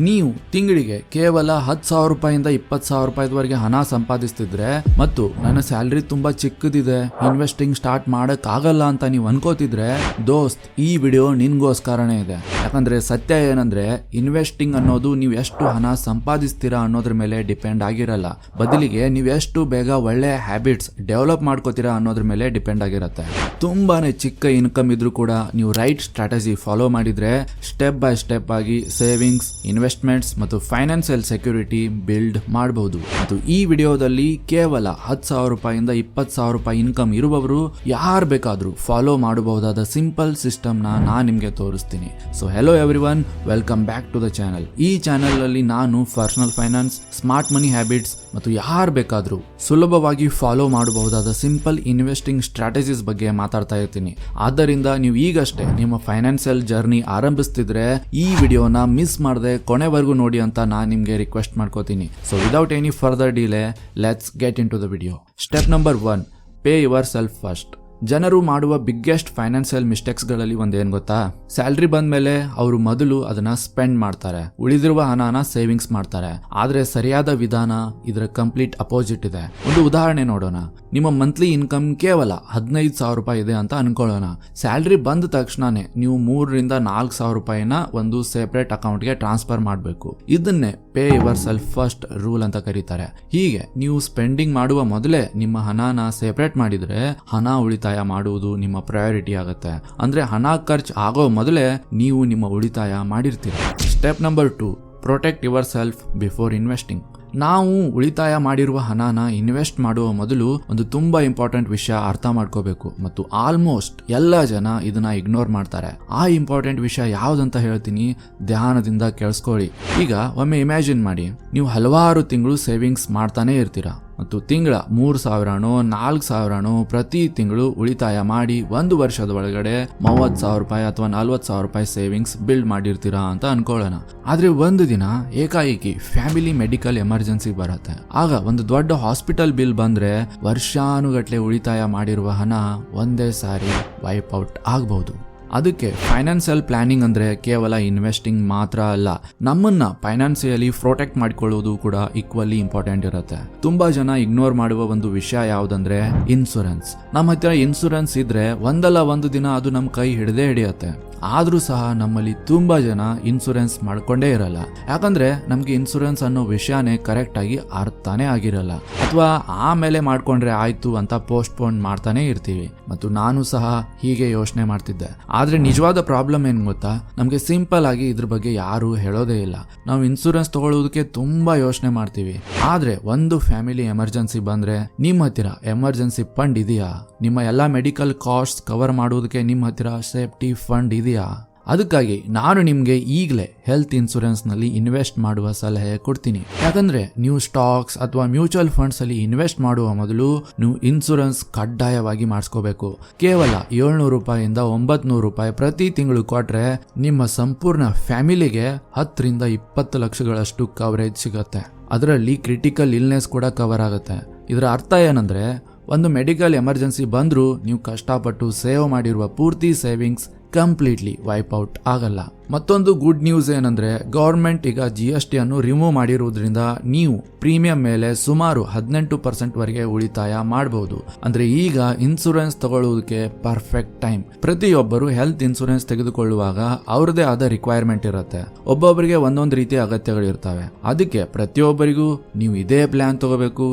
ನೀವು ತಿಂಗಳಿಗೆ ಕೇವಲ 10,000 ರೂಪಾಯಿಂದ 20,000 ರೂಪಾಯಿವರೆಗೆ ಹಣ ಸಂಪಾದಿಸ್ತಿದ್ರೆ ಮತ್ತು ನನ್ನ ಸ್ಯಾಲ್ರಿ ತುಂಬಾ ಚಿಕ್ಕದಿದೆ, ಇನ್ವೆಸ್ಟಿಂಗ್ ಸ್ಟಾರ್ಟ್ ಮಾಡಕ್ ಆಗಲ್ಲ ಅಂತ ನೀವು ಅನ್ಕೋತಿದ್ರೆ ದೋಸ್ತ್, ಈ ವಿಡಿಯೋ ನಿನ್ಗೋಸ್ಕರನೇ ಇದೆ. ಯಾಕಂದ್ರೆ ಸತ್ಯ ಏನಂದ್ರೆ ಇನ್ವೆಸ್ಟಿಂಗ್ ಅನ್ನೋದು ನೀವು ಎಷ್ಟು ಹಣ ಸಂಪಾದಿಸ್ತೀರಾ ಅನ್ನೋದ್ರ ಮೇಲೆ ಡಿಪೆಂಡ್ ಆಗಿರಲ್ಲ, ಬದಲಿಗೆ ನೀವು ಎಷ್ಟು ಬೇಗ ಒಳ್ಳೆ ಹ್ಯಾಬಿಟ್ಸ್ ಡೆವಲಪ್ ಮಾಡ್ಕೋತೀರಾ ಅನ್ನೋದ್ರ ಮೇಲೆ ಡಿಪೆಂಡ್ ಆಗಿರುತ್ತೆ. ತುಂಬಾನೇ ಚಿಕ್ಕ ಇನ್ಕಮ್ ಇದ್ರೂ ಕೂಡ ನೀವು ರೈಟ್ ಸ್ಟ್ರಾಟಜಿ ಫಾಲೋ ಮಾಡಿದ್ರೆ ಸ್ಟೆಪ್ ಬೈ ಸ್ಟೆಪ್ ಆಗಿ ಸೇವಿಂಗ್ಸ್, ಇನ್ವೆಸ್ಟ್ಮೆಂಟ್ಸ್ ಮತ್ತು ಫೈನಾನ್ಷಿಯಲ್ ಸೆಕ್ಯೂರಿಟಿ ಬಿಲ್ಡ್ ಮಾಡಬಹುದು. ಮತ್ತು ಈ ವಿಡಿಯೋದಲ್ಲಿ ಕೇವಲ 10,000 ರೂಪಾಯಿಂದ 20,000 ರೂಪಾಯಿ ಇನ್ಕಮ್ ಇರುವವರು ಯಾರು ಬೇಕಾದ್ರೂ ಫಾಲೋ ಮಾಡಬಹುದಾದ ಸಿಂಪಲ್ ಸಿಸ್ಟಮ್ ನಾನು ನಿಮ್ಗೆ ತೋರಿಸ್ತೀನಿ. So hello everyone, welcome back to the channel. ಈ ಚಾನಲ್ ಅಲ್ಲಿ ನಾನು personal finance, smart money habits ಮತ್ತು ಯಾರು ಬೇಕಾದ್ರೂ ಸುಲಭವಾಗಿ ಫಾಲೋ ಮಾಡಬಹುದಾದ ಸಿಂಪಲ್ ಇನ್ವೆಸ್ಟಿಂಗ್ ಸ್ಟ್ರಾಟಜೀಸ್ ಬಗ್ಗೆ ಮಾತಾಡ್ತಾ ಇರ್ತೀನಿ. ಆದ್ದರಿಂದ ನೀವು ಈಗಷ್ಟೇ ನಿಮ್ಮ ಫೈನಾನ್ಷಿಯಲ್ ಜರ್ನಿ ಆರಂಭಿಸ್ತಿದ್ರೆ ಈ ವಿಡಿಯೋನ ಮಿಸ್ ಮಾಡದೆ ಕೊನೆವರೆಗೂ ನೋಡಿ ಅಂತ ನಾನು ನಿಮಗೆ ರಿಕ್ವೆಸ್ಟ್ ಮಾಡ್ಕೋತೀನಿ. So without any further delay, let's get into the video. Step number 1, pay yourself first. ಜನರು ಮಾಡುವ ಬಿಗ್ಗೆಸ್ಟ್ ಫೈನಾನ್ಷಿಯಲ್ ಮಿಸ್ಟೇಕ್ಸ್ ಗಳಲ್ಲಿ ಒಂದೇನ್ ಗೊತ್ತಾ? ಸ್ಯಾಲ್ರಿ ಬಂದ್ಮೇಲೆ ಅವರು ಮೊದಲು ಅದನ್ನ ಸ್ಪೆಂಡ್ ಮಾಡ್ತಾರೆ, ಉಳಿದಿರುವ ಹಣನ ಸೇವಿಂಗ್ಸ್ ಮಾಡ್ತಾರೆ. ಆದ್ರೆ ಸರಿಯಾದ ವಿಧಾನ ಇದರ ಕಂಪ್ಲೀಟ್ ಅಪೋಸಿಟ್ ಇದೆ. ಒಂದು ಉದಾಹರಣೆ ನೋಡೋಣ. ನಿಮ್ಮ ಮಂತ್ಲಿ ಇನ್ಕಮ್ ಕೇವಲ 15,000 ರೂಪಾಯಿ ಇದೆ ಅಂತ ಅನ್ಕೊಳ್ಳೋಣ. ಸ್ಯಾಲ್ರಿ ಬಂದ ತಕ್ಷಣನೇ ನೀವು 3,000 to 4,000 ರೂಪಾಯಿನ ಒಂದು ಸೆಪರೇಟ್ ಅಕೌಂಟ್ಗೆ ಟ್ರಾನ್ಸ್ಫರ್ ಮಾಡಬೇಕು. ಇದನ್ನೇ pay yourself first rule ಅಂತ ಕರೀತಾರೆ. ಹೀಗೆ ನೀವು ಸ್ಪೆಂಡಿಂಗ್ ಮಾಡುವ ಮೊದಲೇ ನಿಮ್ಮ ಹಣನ ಸೆಪರೇಟ್ ಮಾಡಿದ್ರೆ ಹಣ ಉಳಿತಾಯ ಮಾಡುವುದು ನಿಮ್ಮ ಪ್ರಯಾರಿಟಿ ಆಗುತ್ತೆ. ಅಂದ್ರೆ ಹಣ ಖರ್ಚು ಆಗೋ ಮೊದಲೇ ನೀವು ನಿಮ್ಮ ಉಳಿತಾಯ ಮಾಡಿರ್ತೀರ. Step number 2, protect yourself before investing. ನಾವು ಉಳಿತಾಯ ಮಾಡಿರುವ ಹಣನ ಇನ್ವೆಸ್ಟ್ ಮಾಡುವ ಮೊದಲು ಒಂದು ತುಂಬಾ ಇಂಪಾರ್ಟೆಂಟ್ ವಿಷಯ ಅರ್ಥ ಮಾಡ್ಕೋಬೇಕು ಮತ್ತು ಆಲ್ಮೋಸ್ಟ್ ಎಲ್ಲ ಜನ ಇದನ್ನ ಇಗ್ನೋರ್ ಮಾಡ್ತಾರೆ. ಆ ಇಂಪಾರ್ಟೆಂಟ್ ವಿಷಯ ಯಾವ್ದಂತ ಹೇಳ್ತೀನಿ, ಧ್ಯಾನದಿಂದ ಕೇಳಿಸ್ಕೊಳ್ಳಿ. ಈಗ ಒಮ್ಮೆ ಇಮ್ಯಾಜಿನ್ ಮಾಡಿ, ನೀವು ಹಲವಾರು ತಿಂಗಳು ಸೇವಿಂಗ್ಸ್ ಮಾಡ್ತಾನೆ ಇರ್ತೀರಾ ಮತ್ತು ತಿಂಗಳ 3,000ನೋ 4,000ನೋ ಪ್ರತಿ ತಿಂಗಳು ಉಳಿತಾಯ ಮಾಡಿ 1 ವರ್ಷದ ಒಳಗಡೆ 30,000 ರೂಪಾಯಿ ಅಥವಾ 40,000 ರೂಪಾಯಿ ಸೇವಿಂಗ್ಸ್ ಬಿಲ್ಡ್ ಮಾಡಿರ್ತೀರಾ ಅಂತ ಅನ್ಕೊಳ್ಳೋಣ. ಆದ್ರೆ ಒಂದು ದಿನ ಏಕಾಏಕಿ ಫ್ಯಾಮಿಲಿ ಮೆಡಿಕಲ್ ಎಮರ್ಜೆನ್ಸಿ ಬರುತ್ತೆ. ಆಗ ಒಂದು ದೊಡ್ಡ ಹಾಸ್ಪಿಟಲ್ ಬಿಲ್ ಬಂದ್ರೆ ವರ್ಷಾನುಗಟ್ಲೆ ಉಳಿತಾಯ ಮಾಡಿರುವ ಹಣ ಒಂದೇ ಸಾರಿ ವೈಪ್ ಔಟ್ ಆಗಬಹುದು. ಅದಕ್ಕೆ ಫೈನಾನ್ಷಿಯಲ್ ಪ್ಲಾನಿಂಗ್ ಅಂದ್ರೆ ಕೇವಲ ಇನ್ವೆಸ್ಟಿಂಗ್ ಮಾತ್ರ ಅಲ್ಲ, ನಮ್ಮನ್ನ ಫೈನಾನ್ಸಿಯಲಿ ಪ್ರೊಟೆಕ್ಟ್ ಮಾಡಿಕೊಳ್ಳುವುದು ಕೂಡ ಈಕ್ವಲಿ ಇಂಪಾರ್ಟೆಂಟ್ ಇರುತ್ತೆ. ತುಂಬಾ ಜನ ಇಗ್ನೋರ್ ಮಾಡುವ ಒಂದು ವಿಷಯ ಯಾವ್ದಂದ್ರೆ ಇನ್ಶೂರೆನ್ಸ್. ನಮ್ಮ ಹತ್ರ ಇನ್ಶೂರೆನ್ಸ್ ಇದ್ರೆ ಒಂದಲ್ಲ ಒಂದು ದಿನ ಅದು ನಮ್ಮ ಕೈ ಹಿಡದೇ ಹಿಡಿಯತ್ತೆ. ಆದ್ರೂ ಸಹ ನಮ್ಮಲ್ಲಿ ತುಂಬಾ ಜನ ಇನ್ಶೂರೆನ್ಸ್ ಮಾಡ್ಕೊಂಡೇ ಇರಲ್ಲ. ಯಾಕಂದ್ರೆ ನಮ್ಗೆ ಇನ್ಶೂರೆನ್ಸ್ ಅನ್ನೋ ವಿಷಯನೇ ಕರೆಕ್ಟ್ ಆಗಿ ಅರ್ಥನೇ ಆಗಿರಲ್ಲ, ಅಥವಾ ಆಮೇಲೆ ಮಾಡ್ಕೊಂಡ್ರೆ ಆಯ್ತು ಅಂತ ಪೋಸ್ಟ್ಪೋನ್ ಮಾಡ್ತಾನೆ ಇರ್ತೀವಿ. ಮತ್ತು ನಾನು ಸಹ ಹೀಗೆ ಯೋಚನೆ ಮಾಡ್ತಿದ್ದೆ. ಆದ್ರೆ ನಿಜವಾದ ಪ್ರಾಬ್ಲಮ್ ಏನ್ ಗೊತ್ತಾ, ನಮ್ಗೆ ಸಿಂಪಲ್ ಆಗಿ ಇದ್ರ ಬಗ್ಗೆ ಯಾರು ಹೇಳೋದೇ ಇಲ್ಲ. ನಾವು ಇನ್ಶೂರೆನ್ಸ್ ತಗೊಳ್ಳೋದಕ್ಕೆ ತುಂಬಾ ಯೋಚನೆ ಮಾಡ್ತೀವಿ. ಆದ್ರೆ ಒಂದು ಫ್ಯಾಮಿಲಿ ಎಮರ್ಜೆನ್ಸಿ ಬಂದ್ರೆ ನಿಮ್ಮ ಹತ್ತಿರ ಎಮರ್ಜೆನ್ಸಿ ಫಂಡ್ ಇದೆಯಾ? ನಿಮ್ಮ ಎಲ್ಲಾ ಮೆಡಿಕಲ್ ಕಾಸ್ಟ್ ಕವರ್ ಮಾಡೋದಕ್ಕೆ ನಿಮ್ಮ ಹತ್ತಿರ ಸೇಫ್ಟಿ ಫಂಡ್ ಇದೆಯಾ? ಅದಕ್ಕಾಗಿ ನಾನು ನಿಮ್ಗೆ ಈಗಲೇ ಹೆಲ್ತ್ ಇನ್ಶೂರೆನ್ಸ್ ನಲ್ಲಿ ಇನ್ವೆಸ್ಟ್ ಮಾಡುವ ಸಲಹೆ ಕೊಡ್ತೀನಿ. ಯಾಕಂದ್ರೆ ನೀವು ಸ್ಟಾಕ್ಸ್ ಅಥವಾ ಮ್ಯೂಚುವಲ್ ಫಂಡ್ಸ್ ಅಲ್ಲಿ ಇನ್ವೆಸ್ಟ್ ಮಾಡುವ ಮೊದಲು ನೀವು ಇನ್ಶೂರೆನ್ಸ್ ಕಡ್ಡಾಯವಾಗಿ ಮಾಡಿಸ್ಕೋಬೇಕು. ಕೇವಲ 700 ರೂಪಾಯಿಂದ 900 ರೂಪಾಯಿ ಪ್ರತಿ ತಿಂಗಳು ಕೊಟ್ರೆ ನಿಮ್ಮ ಸಂಪೂರ್ಣ ಫ್ಯಾಮಿಲಿಗೆ 10 ರಿಂದ 20 ಲಕ್ಷಗಳಷ್ಟು ಕವರೇಜ್ ಸಿಗುತ್ತೆ. ಅದರಲ್ಲಿ ಕ್ರಿಟಿಕಲ್ ಇಲ್ನೆಸ್ ಕೂಡ ಕವರ್ ಆಗುತ್ತೆ. ಇದರ ಅರ್ಥ ಏನಂದ್ರೆ ಒಂದು ಮೆಡಿಕಲ್ ಎಮರ್ಜೆನ್ಸಿ ಬಂದ್ರೂ ನೀವು ಕಷ್ಟಪಟ್ಟು ಸೇವ್ ಮಾಡಿರುವ ಪೂರ್ತಿ ಸೇವಿಂಗ್ಸ್ ಕಂಪ್ಲೀಟ್ಲಿ ವೈಪ್ ಔಟ್ ಆಗಲ್ಲ. ಮತ್ತೊಂದು ಗುಡ್ ನ್ಯೂಸ್ ಏನಂದ್ರೆ ಗವರ್ಮೆಂಟ್ ಈಗ GST ಅನ್ನು ರಿಮೂವ್ ಮಾಡಿರುವುದರಿಂದ ನೀವು ಪ್ರೀಮಿಯಂ ಮೇಲೆ ಸುಮಾರು 18% ವರೆಗೆ ಉಳಿತಾಯ ಮಾಡಬಹುದು. ಅಂದ್ರೆ ಈಗ ಇನ್ಶೂರೆನ್ಸ್ ತಗೊಳ್ಳುವುದಕ್ಕೆ ಪರ್ಫೆಕ್ಟ್ ಟೈಮ್. ಪ್ರತಿಯೊಬ್ಬರು ಹೆಲ್ತ್ ಇನ್ಶೂರೆನ್ಸ್ ತೆಗೆದುಕೊಳ್ಳುವಾಗ ಅವ್ರದೇ ಆದ ರಿಕ್ವೈರ್ಮೆಂಟ್ ಇರುತ್ತೆ. ಒಬ್ಬೊಬ್ಬರಿಗೆ ಒಂದೊಂದು ರೀತಿಯ ಅಗತ್ಯಗಳಿರ್ತವೆ. ಅದಕ್ಕೆ ಪ್ರತಿಯೊಬ್ಬರಿಗೂ ನೀವು ಇದೇ ಪ್ಲಾನ್ ತಗೋಬೇಕು,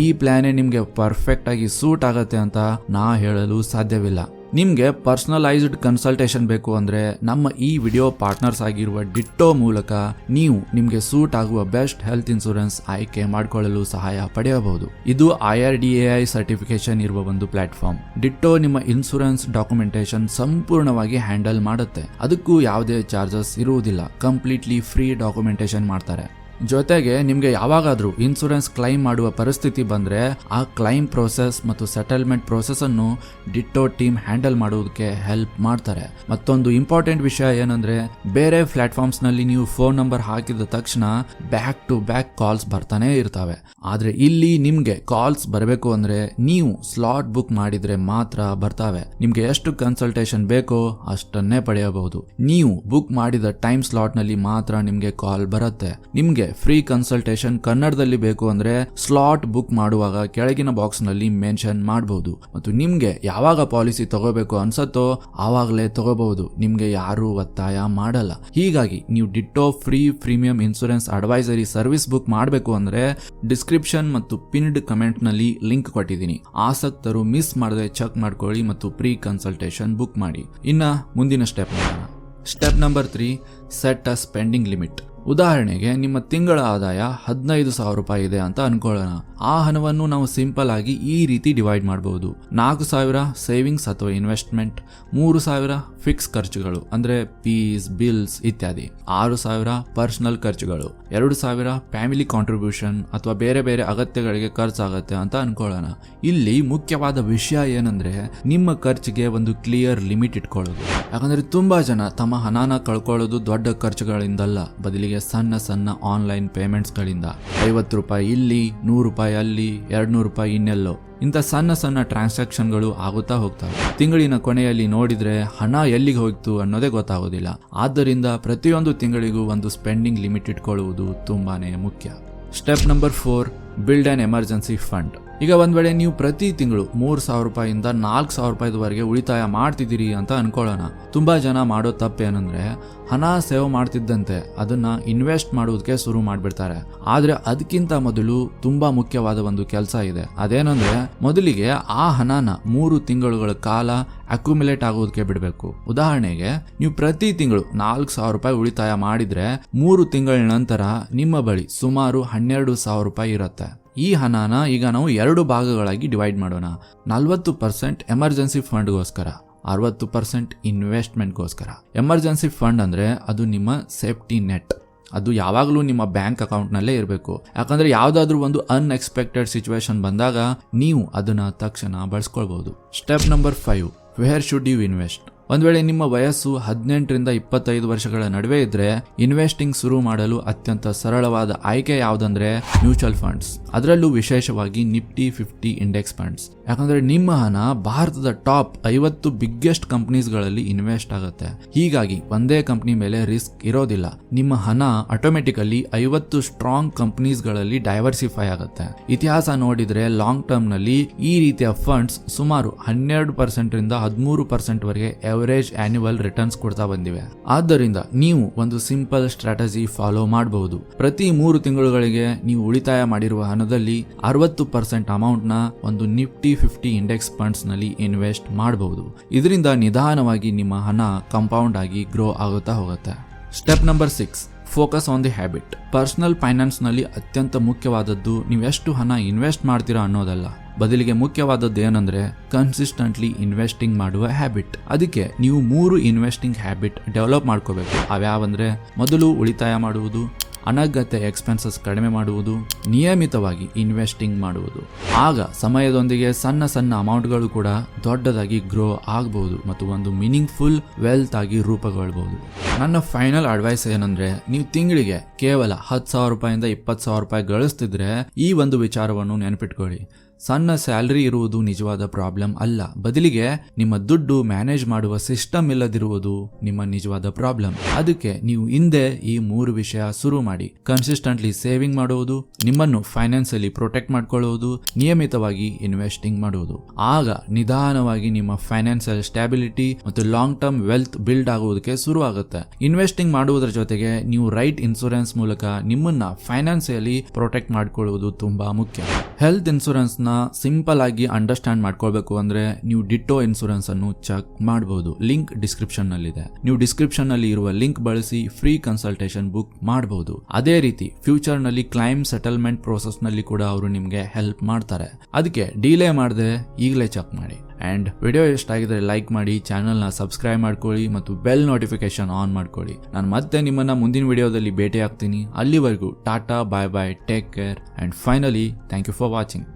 ಈ ಪ್ಲಾನೇ ನಿಮ್ಗೆ ಪರ್ಫೆಕ್ಟ್ ಆಗಿ ಸೂಟ್ ಆಗತ್ತೆ ಅಂತ ನಾ ಹೇಳಲು ಸಾಧ್ಯವಿಲ್ಲ. ನಿಮ್ಗೆ ಪರ್ಸನಲೈಸ್ಡ್ ಕನ್ಸಲ್ಟೇಷನ್ ಬೇಕು ಅಂದ್ರೆ ನಮ್ಮ ಈ ವಿಡಿಯೋ ಪಾರ್ಟ್ನರ್ಸ್ ಆಗಿರುವ ಡಿಟ್ಟೋ ಮೂಲಕ ನೀವು ನಿಮ್ಗೆ ಸೂಟ್ ಆಗುವ ಬೆಸ್ಟ್ ಹೆಲ್ತ್ ಇನ್ಶೂರೆನ್ಸ್ ಆಯ್ಕೆ ಮಾಡಿಕೊಳ್ಳಲು ಸಹಾಯ ಪಡೆಯಬಹುದು. ಇದು IRDAI ಸರ್ಟಿಫಿಕೇಶನ್ ಇರುವ ಒಂದು ಪ್ಲಾಟ್ಫಾರ್ಮ್. ಡಿಟ್ಟೋ ನಿಮ್ಮ ಇನ್ಶೂರೆನ್ಸ್ ಡಾಕ್ಯುಮೆಂಟೇಶನ್ ಸಂಪೂರ್ಣವಾಗಿ ಹ್ಯಾಂಡಲ್ ಮಾಡುತ್ತೆ. ಅದಕ್ಕೂ ಯಾವುದೇ ಚಾರ್ಜಸ್ ಇರುವುದಿಲ್ಲ. ಕಂಪ್ಲೀಟ್ಲಿ ಫ್ರೀ ಡಾಕ್ಯುಮೆಂಟೇಶನ್ ಮಾಡ್ತಾರೆ. ಜೊತೆಗೆ ನಿಮ್ಗೆ ಯಾವಾಗಾದ್ರೂ ಇನ್ಸೂರೆನ್ಸ್ ಕ್ಲೈಮ್ ಮಾಡುವ ಪರಿಸ್ಥಿತಿ ಬಂದ್ರೆ ಆ ಕ್ಲೈಮ್ ಪ್ರೋಸೆಸ್ ಮತ್ತು ಸೆಟಲ್ಮೆಂಟ್ ಪ್ರೋಸೆಸ್ ಅನ್ನು ಡಿಟ್ಟೋ ಟೀಮ್ ಹ್ಯಾಂಡಲ್ ಮಾಡುವುದಕ್ಕೆ ಹೆಲ್ಪ್ ಮಾಡ್ತಾರೆ. ಮತ್ತೊಂದು ಇಂಪಾರ್ಟೆಂಟ್ ವಿಷಯ ಏನಂದ್ರೆ ಬೇರೆ ಪ್ಲಾಟ್ಫಾರ್ಮ್ಸ್ ನಲ್ಲಿ ನೀವು ಫೋನ್ ನಂಬರ್ ಹಾಕಿದ ತಕ್ಷಣ ಬ್ಯಾಕ್ ಟು ಬ್ಯಾಕ್ ಕಾಲ್ಸ್ ಬರ್ತಾನೆ ಇರ್ತವೆ. ಆದ್ರೆ ಇಲ್ಲಿ ನಿಮ್ಗೆ ಕಾಲ್ಸ್ ಬರಬೇಕು ಅಂದ್ರೆ ನೀವು ಸ್ಲಾಟ್ ಬುಕ್ ಮಾಡಿದ್ರೆ ಮಾತ್ರ ಬರ್ತಾವೆ. ನಿಮ್ಗೆ ಎಷ್ಟು ಕನ್ಸಲ್ಟೇಷನ್ ಬೇಕೋ ಅಷ್ಟನ್ನೇ ಪಡೆಯಬಹುದು. ನೀವು ಬುಕ್ ಮಾಡಿದ ಟೈಮ್ ಸ್ಲಾಟ್ ನಲ್ಲಿ ಮಾತ್ರ ನಿಮ್ಗೆ ಕಾಲ್ ಬರುತ್ತೆ. ನಿಮ್ಗೆ ಫ್ರೀ ಕನ್ಸಲ್ಟೇಷನ್ ಕನ್ನಡದಲ್ಲಿ ಬೇಕು ಅಂದ್ರೆ ಸ್ಲಾಟ್ ಬುಕ್ ಮಾಡುವಾಗ ಕೆಳಗಿನ ಬಾಕ್ಸ್ ನಲ್ಲಿ ಮೆನ್ಷನ್ ಮಾಡಬಹುದು. ಮತ್ತು ನಿಮ್ಗೆ ಯಾವಾಗ ಪಾಲಿಸಿ ತಗೋಬೇಕು ಅನ್ಸತ್ತೋ ಆವಾಗಲೇ ತಗೋಬಹುದು. ನಿಮ್ಗೆ ಯಾರು ಒತ್ತಾಯ ಮಾಡಲ್ಲ. ಹೀಗಾಗಿ ನೀವು ditto free premium insurance advisory service book ಮಾಡಬೇಕು ಅಂದ್ರೆ ಡಿಸ್ಕ್ರಿಪ್ಷನ್ ಮತ್ತು ಪಿನ್ಡ್ ಕಮೆಂಟ್ ನಲ್ಲಿ ಲಿಂಕ್ ಕೊಟ್ಟಿದ್ದೀನಿ. ಆಸಕ್ತರು ಮಿಸ್ ಮಾಡದೆ ಚೆಕ್ ಮಾಡ್ಕೊಳ್ಳಿ ಮತ್ತು ಪ್ರೀ ಕನ್ಸಲ್ಟೇಷನ್ ಬುಕ್ ಮಾಡಿ. ಇನ್ನ ಮುಂದಿನ ಸ್ಟೆಪ್ ಮಾಡೋಣ. ಸ್ಟೆಪ್ ನಂಬರ್ 3, ಸೆಟ್ ಅ ಸ್ಪೆಂಡಿಂಗ್ ಲಿಮಿಟ್. ಉದಾಹರಣೆಗೆ ನಿಮ್ಮ ತಿಂಗಳ ಆದಾಯ 15,000 ರೂಪಾಯಿ ಇದೆ ಅಂತ ಅನ್ಕೊಳ್ಳೋಣ. ಆ ಹಣವನ್ನು ನಾವು ಸಿಂಪಲ್ ಆಗಿ ಈ ರೀತಿ ಡಿವೈಡ್ ಮಾಡಬಹುದು. 4,000 ಸೇವಿಂಗ್ಸ್ ಅಥವಾ ಇನ್ವೆಸ್ಟ್ಮೆಂಟ್, 3,000 ಫಿಕ್ಸ್ ಖರ್ಚುಗಳು ಅಂದ್ರೆ ಫೀಸ್, ಬಿಲ್ಸ್ ಇತ್ಯಾದಿ, 6,000 ಪರ್ಸನಲ್ ಖರ್ಚುಗಳು, 2,000 ಫ್ಯಾಮಿಲಿ ಕಾಂಟ್ರಿಬ್ಯೂಷನ್ ಅಥವಾ ಬೇರೆ ಬೇರೆ ಅಗತ್ಯಗಳಿಗೆ ಖರ್ಚಾಗತ್ತೆ ಅಂತ ಅನ್ಕೊಳ್ಳೋಣ. ಇಲ್ಲಿ ಮುಖ್ಯವಾದ ವಿಷಯ ಏನಂದ್ರೆ ನಿಮ್ಮ ಖರ್ಚಿಗೆ ಒಂದು ಕ್ಲಿಯರ್ ಲಿಮಿಟ್ ಇಟ್ಕೊಳ್ಳೋದು. ಯಾಕಂದ್ರೆ ತುಂಬಾ ಜನ ತಮ್ಮ ಹಣನ ಕಳ್ಕೊಳ್ಳೋದು ದೊಡ್ಡ ಖರ್ಚುಗಳಿಂದಲ್ಲ, ಬದಲಿಗೆ ಸಣ್ಣ ಸಣ್ಣ ಆನ್ಲೈನ್ ಪೇಮೆಂಟ್ಸ್ ಗಳಿಂದ. 50 ರೂಪಾಯಿ ಇಲ್ಲಿ, 100 ರೂಪಾಯಿ ಅಲ್ಲಿ, 200 ರೂಪಾಯಿ ಇನ್ನೆಲ್ಲೋ. ಇಂಥ ಸಣ್ಣ ಸಣ್ಣ ಟ್ರಾನ್ಸಾಕ್ಷನ್ಗಳು ಆಗುತ್ತಾ ಹೋಗ್ತವೆ. ತಿಂಗಳಿನ ಕೊನೆಯಲ್ಲಿ ನೋಡಿದ್ರೆ ಹಣ ಎಲ್ಲಿಗೆ ಹೋಯ್ತು ಅನ್ನೋದೇ ಗೊತ್ತಾಗೋದಿಲ್ಲ. ಆದ್ದರಿಂದ ಪ್ರತಿಯೊಂದು ತಿಂಗಳಿಗೂ ಒಂದು ಸ್ಪೆಂಡಿಂಗ್ ಲಿಮಿಟ್ ಇಟ್ಕೊಳ್ಳುವುದು ತುಂಬಾನೇ ಮುಖ್ಯ. Step number 4, build on emergency fund. ಈಗ ಒಂದ್ ವೇಳೆ ನೀವು ಪ್ರತಿ ತಿಂಗಳು 3,000 ರೂಪಾಯಿಂದ 4,000 ರೂಪಾಯಿವರೆಗೆ ಉಳಿತಾಯ ಮಾಡ್ತಿದ್ದೀರಿ ಅಂತ ಅನ್ಕೊಳ್ಳೋಣ. ತುಂಬಾ ಜನ ಮಾಡೋ ತಪ್ಪೇನಂದ್ರೆ ಹಣ ಸೇವ್ ಮಾಡ್ತಿದ್ದಂತೆ ಅದನ್ನ ಇನ್ವೆಸ್ಟ್ ಮಾಡುವುದಕ್ಕೆ ಶುರು ಮಾಡ್ಬಿಡ್ತಾರೆ. ಆದ್ರೆ ಅದಕ್ಕಿಂತ ಮೊದಲು ತುಂಬಾ ಮುಖ್ಯವಾದ ಒಂದು ಕೆಲಸ ಇದೆ. ಅದೇನಂದ್ರೆ ಮೊದಲಿಗೆ ಆ ಹಣನ 3 ತಿಂಗಳುಗಳ ಕಾಲ ಅಕ್ಯುಮುಲೇಟ್ ಆಗೋದಕ್ಕೆ ಬಿಡಬೇಕು. ಉದಾಹರಣೆಗೆ ನೀವು ಪ್ರತಿ ತಿಂಗಳು 4,000 ರೂಪಾಯಿ ಉಳಿತಾಯ ಮಾಡಿದ್ರೆ 3 ತಿಂಗಳ ನಂತರ ನಿಮ್ಮ ಬಳಿ ಸುಮಾರು 12,000 ರೂಪಾಯಿ ಇರುತ್ತೆ. ಈ ಹಣನ ಈಗ ನಾವು 2 ಭಾಗಗಳಾಗಿ ಡಿವೈಡ್ ಮಾಡೋಣ. 40% ಎಮರ್ಜೆನ್ಸಿ ಫಂಡ್ಗೋಸ್ಕರ, 60% ಇನ್ವೆಸ್ಟ್ಮೆಂಟ್ಗೋಸ್ಕರ. ಎಮರ್ಜೆನ್ಸಿ ಫಂಡ್ ಅಂದ್ರೆ ಅದು ನಿಮ್ಮ ಸೇಫ್ಟಿ ನೆಟ್. ಅದು ಯಾವಾಗಲೂ ನಿಮ್ಮ ಬ್ಯಾಂಕ್ ಅಕೌಂಟ್ ನಲ್ಲೇ ಇರಬೇಕು. ಯಾಕಂದ್ರೆ ಯಾವ್ದಾದ್ರು ಒಂದು ಅನ್ಎಕ್ಸ್ಪೆಕ್ಟೆಡ್ ಸಿಚುವೇಶನ್ ಬಂದಾಗ ನೀವು ಅದನ್ನ ತಕ್ಷಣ ಬಳಸ್ಕೊಳ್ಬಹುದು. Step number 5, where should you invest. ಒಂದ್ ವೇಳೆ ನಿಮ್ಮ ವಯಸ್ಸು 18ರಿಂದ 25 ವರ್ಷಗಳ ನಡುವೆ ಇದ್ರೆ ಇನ್ವೆಸ್ಟಿಂಗ್ ಶುರು ಮಾಡಲು ಅತ್ಯಂತ ಸರಳವಾದ ಆಯ್ಕೆ ಯಾವ್ದಂದ್ರೆ ಮ್ಯೂಚುವಲ್ ಫಂಡ್ಸ್. ಅದರಲ್ಲೂ ವಿಶೇಷವಾಗಿ ನಿಫ್ಟಿ 50 ಇಂಡೆಕ್ಸ್ ಫಂಡ್ಸ್. ಯಾಕಂದ್ರೆ ನಿಮ್ಮ ಹಣ ಭಾರತದ ಟಾಪ್ 50 ಬಿಗ್ಗೆಸ್ಟ್ ಕಂಪನೀಸ್ ಗಳಲ್ಲಿ ಇನ್ವೆಸ್ಟ್ ಆಗುತ್ತೆ. ಹೀಗಾಗಿ ಒಂದೇ ಕಂಪನಿ ಮೇಲೆ ರಿಸ್ಕ್ ಇರೋದಿಲ್ಲ. ನಿಮ್ಮ ಹಣ ಆಟೋಮೆಟಿಕಲಿ 50 ಸ್ಟ್ರಾಂಗ್ ಕಂಪನೀಸ್ ಗಳಲ್ಲಿ ಡೈವರ್ಸಿಫೈ ಆಗುತ್ತೆ. ಇತಿಹಾಸ ನೋಡಿದ್ರೆ ಲಾಂಗ್ ಟರ್ಮ್ ನಲ್ಲಿ ಈ ರೀತಿಯ ಫಂಡ್ಸ್ ಸುಮಾರು 12% ರಿಂದ 13% ವರೆಗೆ ಅವರೇಜ್ ಆನ್ಯುವಲ್ ರಿಟರ್ನ್ಸ್ ಕೊಡ್ತಾ ಬಂದಿವೆ. ಆದ್ದರಿಂದ ನೀವು ಒಂದು ಸಿಂಪಲ್ ಸ್ಟ್ರಾಟಜಿ ಫಾಲೋ ಮಾಡಬಹುದು. ಪ್ರತಿ 3 ತಿಂಗಳುಗಳಿಗೆ ನೀವು ಉಳಿತಾಯ ಮಾಡಿರುವ ಹಣದಲ್ಲಿ 60% ಅಮೌಂಟ್ ನ ಒಂದು ನಿಫ್ಟಿ 50 ಇಂಡೆಕ್ಸ್ ಫಂಡ್ಸ್ ನಲ್ಲಿ ಇನ್ವೆಸ್ಟ್ ಮಾಡಬಹುದು. ಇದರಿಂದ ನಿಧಾನವಾಗಿ ನಿಮ್ಮ ಹಣ ಕಂಪೌಂಡ್ ಆಗಿ ಗ್ರೋ ಆಗುತ್ತಾ ಹೋಗುತ್ತೆ. Step number 6, focus on the habit. Personal finance ನಲ್ಲಿ ಅತ್ಯಂತ ಮುಖ್ಯವಾದದ್ದು ನೀವು ಎಷ್ಟು ಹಣ ಇನ್ವೆಸ್ಟ್ ಮಾಡ್ತೀರಾ ಅನ್ನೋದಲ್ಲ, ಬದಲಿಗೆ ಮುಖ್ಯವಾದದ್ದು ಏನಂದ್ರೆ ಕನ್ಸಿಸ್ಟೆಂಟ್ಲಿ ಇನ್ವೆಸ್ಟಿಂಗ್ ಮಾಡುವ ಹ್ಯಾಬಿಟ್. ಅದಕ್ಕೆ ನೀವು 3 ಇನ್ವೆಸ್ಟಿಂಗ್ ಹ್ಯಾಬಿಟ್ ಡೆವಲಪ್ ಮಾಡ್ಕೋಬೇಕು. ಅವ್ಯಾವಂದ್ರೆ ಮೊದಲು ಉಳಿತಾಯ ಮಾಡುವುದು, ಅನಗತ್ಯ ಎಕ್ಸ್ಪೆನ್ಸಸ್ ಕಡಿಮೆ ಮಾಡುವುದು, ನಿಯಮಿತವಾಗಿ ಇನ್ವೆಸ್ಟಿಂಗ್ ಮಾಡುವುದು. ಆಗ ಸಮಯದೊಂದಿಗೆ ಸಣ್ಣ ಸಣ್ಣ ಅಮೌಂಟ್ಗಳು ಕೂಡ ದೊಡ್ಡದಾಗಿ ಗ್ರೋ ಆಗಬಹುದು ಮತ್ತು ಒಂದು ಮೀನಿಂಗ್ಫುಲ್ ವೆಲ್ತ್ ಆಗಿ ರೂಪುಗೊಳ್ಳಬಹುದು. ನನ್ನ ಫೈನಲ್ ಅಡ್ವೈಸ್ ಏನಂದ್ರೆ ನೀವು ತಿಂಗಳಿಗೆ ಕೇವಲ 10,000 ರೂಪಾಯಿಂದ 20,000 ರೂಪಾಯಿ ಗಳಿಸ್ತಿದ್ರೆ ಈ ಒಂದು ವಿಚಾರವನ್ನು ನೆನಪಿಟ್ಕೊಳ್ಳಿ. ಸಣ್ಣ ಸ್ಯಾಲರಿ ಇರುವುದು ನಿಜವಾದ ಪ್ರಾಬ್ಲಮ್ ಅಲ್ಲ, ಬದಲಿಗೆ ನಿಮ್ಮ ದುಡ್ಡು ಮ್ಯಾನೇಜ್ ಮಾಡುವ ಸಿಸ್ಟಮ್ ಇಲ್ಲದಿರುವುದು ನಿಮ್ಮ ನಿಜವಾದ ಪ್ರಾಬ್ಲಮ್. ಅದಕ್ಕೆ ನೀವು ಹಿಂದೆ ಈ 3 ವಿಷಯ ಶುರು ಮಾಡಿ. ಕನ್ಸಿಸ್ಟೆಂಟ್ಲಿ ಸೇವಿಂಗ್ ಮಾಡುವುದು, ನಿಮ್ಮನ್ನು ಫೈನಾನ್ಸಿಯಲಿ ಪ್ರೊಟೆಕ್ಟ್ ಮಾಡ್ಕೊಳ್ಳುವುದು, ನಿಯಮಿತವಾಗಿ ಇನ್ವೆಸ್ಟಿಂಗ್ ಮಾಡುವುದು. ಆಗ ನಿಧಾನವಾಗಿ ನಿಮ್ಮ ಫೈನಾನ್ಸಿಯಲ್ ಸ್ಟೆಬಿಲಿಟಿ ಮತ್ತು ಲಾಂಗ್ ಟರ್ಮ್ ವೆಲ್ತ್ ಬಿಲ್ಡ್ ಆಗುವುದಕ್ಕೆ ಶುರು ಆಗುತ್ತೆ. ಇನ್ವೆಸ್ಟಿಂಗ್ ಮಾಡುವುದರ ಜೊತೆಗೆ ನೀವು ರೈಟ್ ಇನ್ಸೂರೆನ್ಸ್ ಮೂಲಕ ನಿಮ್ಮನ್ನ ಫೈನಾನ್ಸಿಯಲಿ ಪ್ರೊಟೆಕ್ಟ್ ಮಾಡ್ಕೊಳ್ಳುವುದು ತುಂಬಾ ಮುಖ್ಯ. ಹೆಲ್ತ್ ಇನ್ಸೂರೆನ್ಸ್ ನ ಸಿಂಪಲ್ ಆಗಿ ಅಂಡರ್ಸ್ಟ್ಯಾಂಡ್ ಮಾಡ್ಕೊಳ್ಬೇಕು ಅಂದ್ರೆ ನೀವು ಡಿಟ್ಟೋ ಇನ್ಸೂರೆನ್ಸ್ ಅನ್ನು ಚೆಕ್ ಮಾಡಬಹುದು. ಲಿಂಕ್ ಡಿಸ್ಕ್ರಿಪ್ಷನ್ ನಲ್ಲಿ ಇದೆ. ನೀವು ಡಿಸ್ಕ್ರಿಪ್ಷನ್ ನಲ್ಲಿ ಇರುವ ಲಿಂಕ್ ಬಳಸಿ ಫ್ರೀ ಕನ್ಸಲ್ಟೇಷನ್ ಬುಕ್ ಮಾಡಬಹುದು. ಅದೇ ರೀತಿ ಫ್ಯೂಚರ್ ನಲ್ಲಿ ಕ್ಲೈಮ್ ಸೆಟಲ್ಮೆಂಟ್ ಪ್ರೋಸೆಸ್ ನಲ್ಲಿ ಕೂಡ ಅವರು ನಿಮ್ಗೆ ಹೆಲ್ಪ್ ಮಾಡ್ತಾರೆ. ಅದಕ್ಕೆ ಡಿಲೇ ಮಾಡದೆ ಈಗಲೇ ಚೆಕ್ ಮಾಡಿ. ಅಂಡ್ ವಿಡಿಯೋ ಇಷ್ಟ ಆಗಿದ್ರೆ ಲೈಕ್ ಮಾಡಿ, ಚಾನೆಲ್ ನ ಸಬ್ಸ್ಕ್ರೈಬ್ ಮಾಡ್ಕೊಳ್ಳಿ ಮತ್ತು ಬೆಲ್ ನೋಟಿಫಿಕೇಶನ್ ಆನ್ ಮಾಡ್ಕೊಳ್ಳಿ. ನಾನು ಮತ್ತೆ ನಿಮ್ಮನ್ನ ಮುಂದಿನ ವಿಡಿಯೋದಲ್ಲಿ ಭೇಟಿ ಆಗ್ತೀನಿ. ಅಲ್ಲಿವರೆಗೂ tata, bye bye, take care and finally thank you for watching.